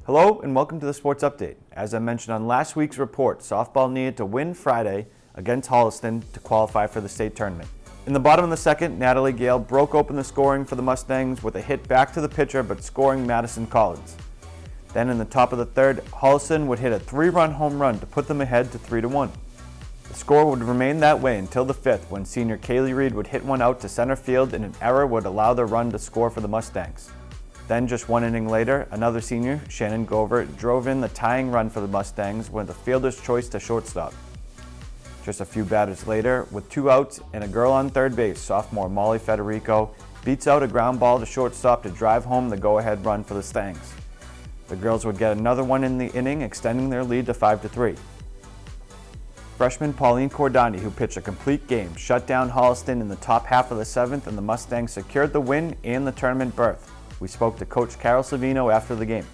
Hello and welcome to the Sports Update. As I mentioned on last week's report, softball needed to win Friday against Holliston to qualify for the state tournament. In the bottom of the second, Natalie Gale broke open the scoring for the Mustangs with a hit back to the pitcher but scoring Madison Collins. Then in the top of the third, Holliston would hit a 3-run home run to put them ahead to 3-1. The score would remain that way until the fifth when senior Kaylee Reed would hit one out to center field and an error would allow the run to score for the Mustangs. Then just one inning later, another senior, Shannon Govert, drove in the tying run for the Mustangs with a fielder's choice to shortstop. Just a few batters later, with 2 outs and a girl on third base, sophomore Molly Federico beats out a ground ball to shortstop to drive home the go-ahead run for the Stangs. The girls would get another one in the inning, extending their lead to 5-3. Freshman Pauline Cordani, who pitched a complete game, shut down Holliston in the top half of the seventh, and the Mustangs secured the win and the tournament berth. We spoke to Coach Carol Savino after the game.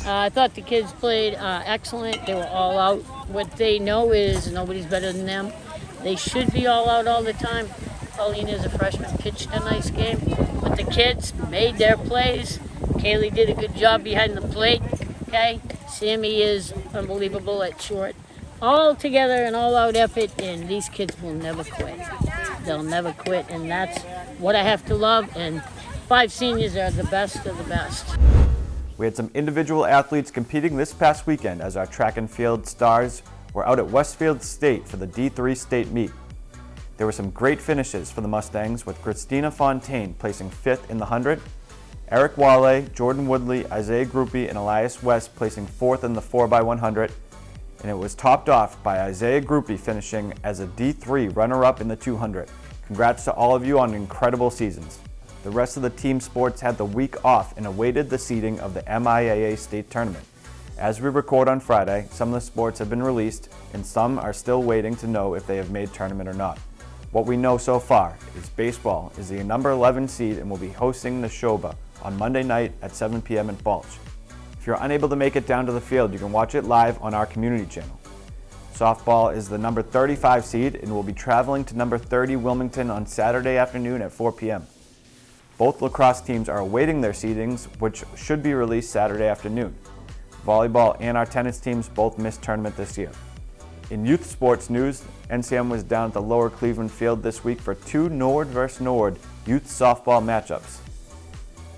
I thought the kids played excellent. They were all out. What they know is nobody's better than them. They should be all out all the time. Pauline, as a freshman, pitched a nice game, but the kids made their plays. Kaylee did a good job behind the plate. Okay, Sammy is unbelievable at short. All together, an all-out effort, and these kids will never quit. They'll never quit, and that's what I have to love. And 5 seniors are the best of the best. We had some individual athletes competing this past weekend as our track and field stars were out at Westfield State for the D3 state meet. There were some great finishes for the Mustangs, with Christina Fontaine placing 5th in the 100, Eric Wale, Jordan Woodley, Isaiah Groupie, and Elias West placing 4th in the 4x100, and it was topped off by Isaiah Groupie finishing as a D3 runner-up in the 200. Congrats to all of you on incredible seasons. The rest of the team sports had the week off and awaited the seeding of the MIAA state tournament. As we record on Friday, some of the sports have been released and some are still waiting to know if they have made tournament or not. What we know so far is baseball is the number 11 seed and will be hosting the Neshoba on Monday night at 7 p.m. in Balch. If you're unable to make it down to the field, you can watch it live on our community channel. Softball is the number 35 seed and will be traveling to number 30 Wilmington on Saturday afternoon at 4 p.m. Both lacrosse teams are awaiting their seedings, which should be released Saturday afternoon. Volleyball and our tennis teams both missed tournament this year. In youth sports news, NCM was down at the Lower Cleveland Field this week for 2 Nord vs. Nord youth softball matchups.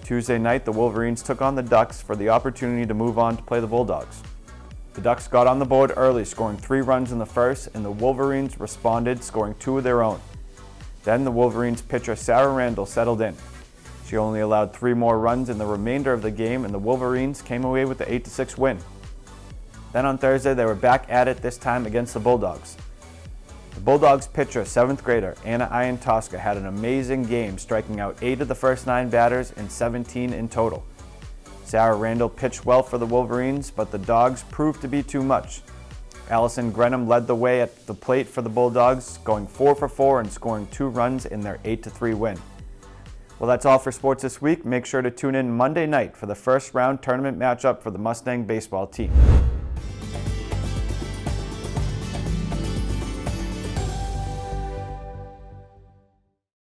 Tuesday night, the Wolverines took on the Ducks for the opportunity to move on to play the Bulldogs. The Ducks got on the board early, scoring 3 runs in the first, and the Wolverines responded, scoring 2 of their own. Then the Wolverines pitcher Sarah Randall settled in. She only allowed 3 more runs in the remainder of the game, and the Wolverines came away with the 8-6 win. Then on Thursday, they were back at it, this time against the Bulldogs. The Bulldogs pitcher, 7th grader Anna Iantoska, had an amazing game, striking out 8 of the first 9 batters and 17 in total. Sarah Randall pitched well for the Wolverines, but the Dogs proved to be too much. Allison Grenham led the way at the plate for the Bulldogs, going 4 for 4 and scoring 2 runs in their 8-3 win. Well, that's all for sports this week. Make sure to tune in Monday night for the first round tournament matchup for the Mustang baseball team.